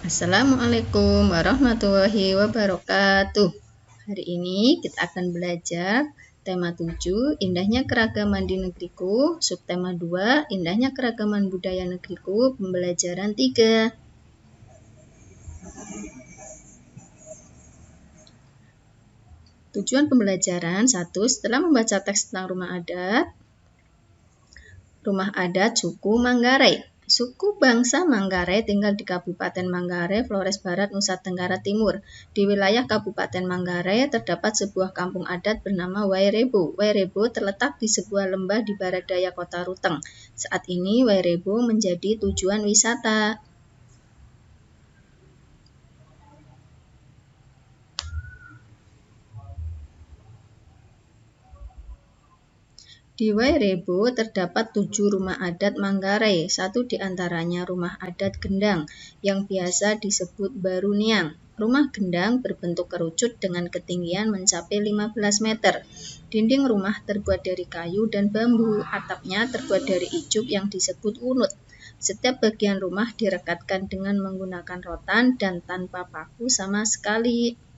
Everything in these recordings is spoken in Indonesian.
Assalamualaikum warahmatullahi wabarakatuh. Hari ini kita akan belajar tema 7, indahnya keragaman di negeriku, subtema 2, indahnya keragaman budaya negeriku, pembelajaran 3. Tujuan pembelajaran 1, setelah membaca teks tentang rumah adat suku Manggarai. Suku bangsa Manggarai tinggal di Kabupaten Manggarai, Flores Barat, Nusa Tenggara Timur. Di wilayah Kabupaten Manggarai terdapat sebuah kampung adat bernama Wairebo. Wairebo terletak di sebuah lembah di barat daya kota Ruteng. Saat ini Wairebo menjadi tujuan wisata. Di Wairebo terdapat 7 rumah adat Manggarai, satu di antaranya rumah adat Gendang, yang biasa disebut Baruniang. Rumah Gendang berbentuk kerucut dengan ketinggian mencapai 15 meter. Dinding rumah terbuat dari kayu dan bambu, atapnya terbuat dari ijuk yang disebut unut. Setiap bagian rumah direkatkan dengan menggunakan rotan dan tanpa paku sama sekali.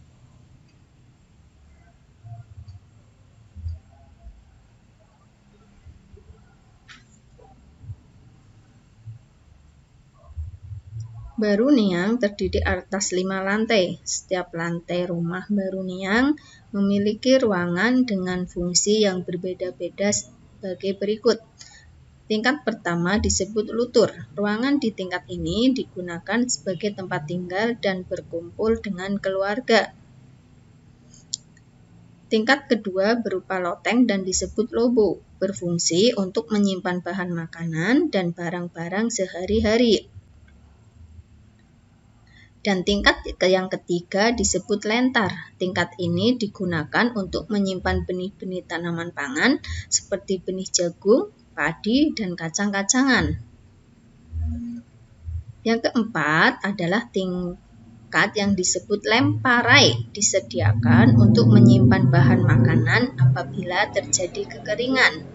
Baruniang terdiri atas 5 lantai. Setiap lantai rumah Baruniang memiliki ruangan dengan fungsi yang berbeda-beda sebagai berikut. Tingkat pertama disebut lutur. Ruangan di tingkat ini digunakan sebagai tempat tinggal dan berkumpul dengan keluarga. Tingkat kedua berupa loteng dan disebut lobo, berfungsi untuk menyimpan bahan makanan dan barang-barang sehari-hari. Dan tingkat yang ketiga disebut lentar. Tingkat ini digunakan untuk menyimpan benih-benih tanaman pangan seperti benih jagung, padi, dan kacang-kacangan. Yang keempat adalah tingkat yang disebut lemparai, disediakan untuk menyimpan bahan makanan apabila terjadi kekeringan.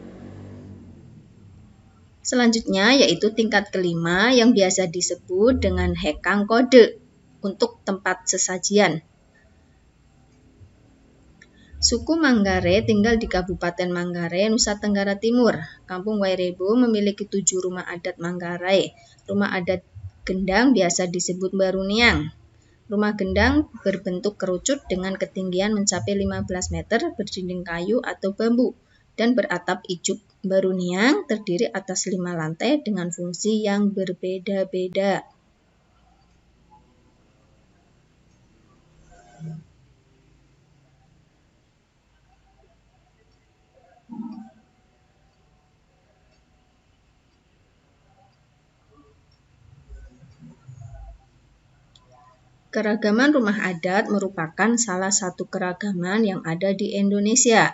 Selanjutnya yaitu tingkat kelima yang biasa disebut dengan hekang kode untuk tempat sesajian. Suku Manggarai tinggal di Kabupaten Manggarai, Nusa Tenggara Timur. Kampung Wairebo memiliki 7 rumah adat Manggarai. Rumah adat Gendang biasa disebut Baruniang. Rumah Gendang berbentuk kerucut dengan ketinggian mencapai 15 meter, berdinding kayu atau bambu, dan beratap ijuk. Baruniang terdiri atas 5 lantai dengan fungsi yang berbeda-beda. Keragaman rumah adat merupakan salah satu keragaman yang ada di Indonesia.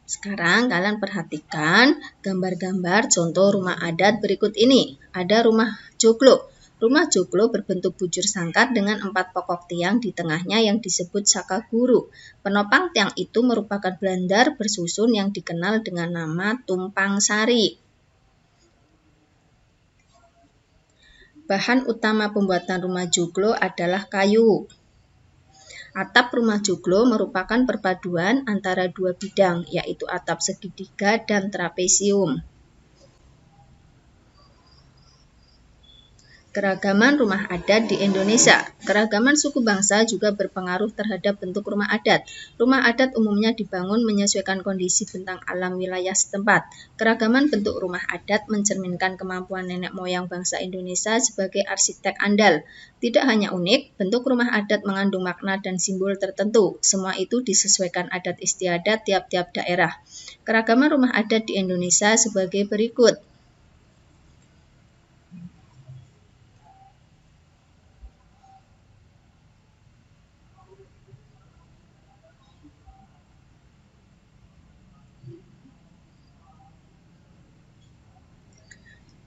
Sekarang kalian perhatikan gambar-gambar contoh rumah adat berikut ini. Ada rumah joglo. Rumah joglo berbentuk bujur sangkar dengan 4 pokok tiang di tengahnya yang disebut sakaguru. Penopang tiang itu merupakan blandar bersusun yang dikenal dengan nama tumpang sari. Bahan utama pembuatan rumah joglo adalah kayu. Atap rumah joglo merupakan perpaduan antara 2 bidang, yaitu atap segitiga dan trapesium. Keragaman rumah adat di Indonesia. Keragaman suku bangsa juga berpengaruh terhadap bentuk rumah adat. Rumah adat umumnya dibangun menyesuaikan kondisi bentang alam wilayah setempat. Keragaman bentuk rumah adat mencerminkan kemampuan nenek moyang bangsa Indonesia sebagai arsitek andal. Tidak hanya unik, bentuk rumah adat mengandung makna dan simbol tertentu. Semua itu disesuaikan adat istiadat tiap-tiap daerah. Keragaman rumah adat di Indonesia sebagai berikut.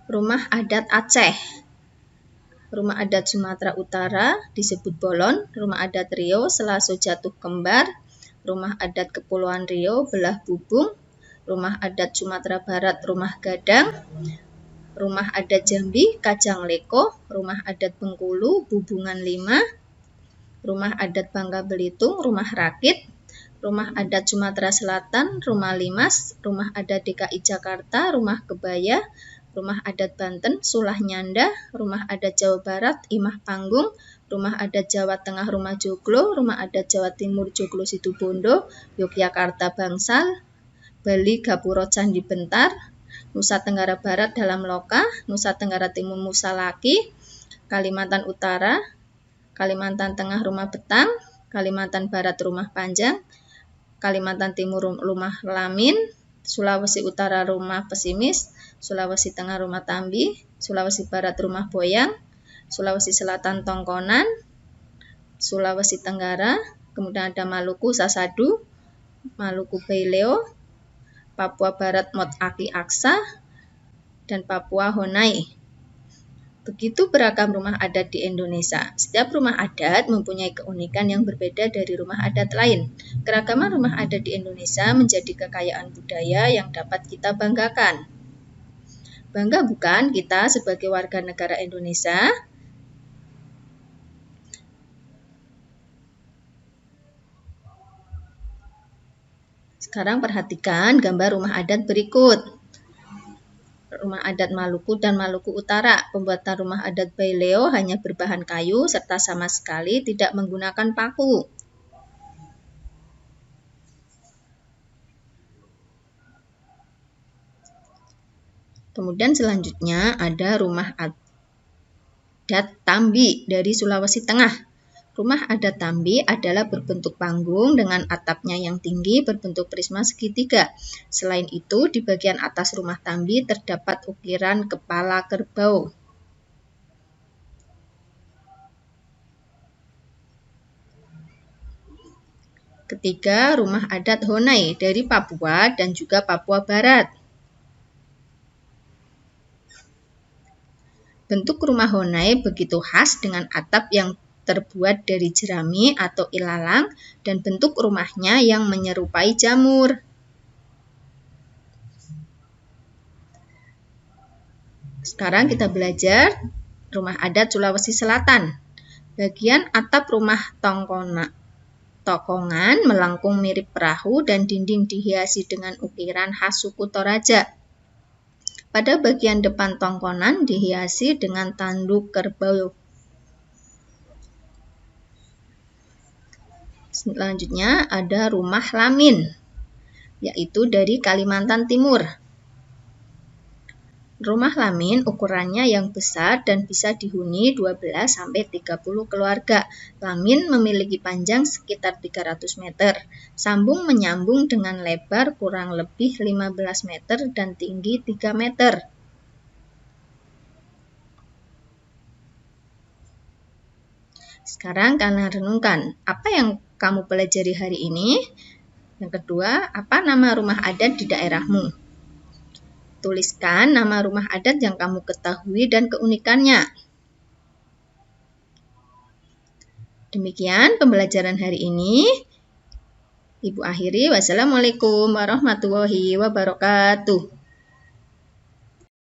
Rumah adat Aceh. Rumah adat Sumatera Utara disebut Bolon. Rumah adat Riau Selaso Jatuh Kembar. Rumah adat Kepulauan Riau Belah Bubung. Rumah adat Sumatera Barat Rumah Gadang. Rumah Adat Jambi, Kajang Leko, Rumah Adat Bengkulu, Bubungan 5, Rumah Adat Bangka Belitung, Rumah Rakit, Rumah Adat Sumatera Selatan, Rumah Limas, Rumah Adat DKI Jakarta, Rumah Kebaya, Rumah Adat Banten, Sulah Nyanda, Rumah Adat Jawa Barat, Imah Panggung, Rumah Adat Jawa Tengah, Rumah Joglo, Rumah Adat Jawa Timur, Joglo Situbondo, Yogyakarta Bangsal, Bali Gapuro Candi Bentar, Nusa Tenggara Barat Dalam Loka, Nusa Tenggara Timur Musalaki, Kalimantan Utara, Kalimantan Tengah Rumah Betang, Kalimantan Barat Rumah Panjang, Kalimantan Timur Rumah Lamin, Sulawesi Utara Rumah Pesimis, Sulawesi Tengah Rumah Tambi, Sulawesi Barat Rumah Boyang, Sulawesi Selatan Tongkonan, Sulawesi Tenggara, kemudian ada Maluku Sasadu, Maluku Baileo, Papua Barat Mot Aki Aksa, dan Papua Honai. Begitu beragam rumah adat di Indonesia. Setiap rumah adat mempunyai keunikan yang berbeda dari rumah adat lain. Keragaman rumah adat di Indonesia menjadi kekayaan budaya yang dapat kita banggakan. Bangga bukan kita sebagai warga negara Indonesia? Sekarang perhatikan gambar rumah adat berikut. Rumah adat Maluku dan Maluku Utara. Pembuatan rumah adat Baileo hanya berbahan kayu serta sama sekali tidak menggunakan paku. Kemudian selanjutnya ada rumah adat Tambi dari Sulawesi Tengah. Rumah adat Tambi adalah berbentuk panggung dengan atapnya yang tinggi berbentuk prisma segitiga. Selain itu, di bagian atas rumah Tambi terdapat ukiran kepala kerbau. Ketiga, rumah adat Honai dari Papua dan juga Papua Barat. Bentuk rumah Honai begitu khas dengan atap yang terbuat dari jerami atau ilalang dan bentuk rumahnya yang menyerupai jamur. Sekarang kita belajar rumah adat Sulawesi Selatan. Bagian atap rumah tokongan melengkung mirip perahu dan dinding dihiasi dengan ukiran khas suku Toraja. Pada bagian depan tongkonan dihiasi dengan tanduk kerbau. Selanjutnya ada rumah Lamin, yaitu dari Kalimantan Timur. Rumah Lamin ukurannya yang besar dan bisa dihuni 12-30 keluarga. Lamin memiliki panjang sekitar 300 meter, sambung menyambung dengan lebar kurang lebih 15 meter dan tinggi 3 meter. Sekarang kalian renungkan, apa yang kamu pelajari hari ini? Yang kedua, apa nama rumah adat di daerahmu? Tuliskan nama rumah adat yang kamu ketahui dan keunikannya. Demikian pembelajaran hari ini. Ibu akhiri, wassalamualaikum warahmatullahi wabarakatuh.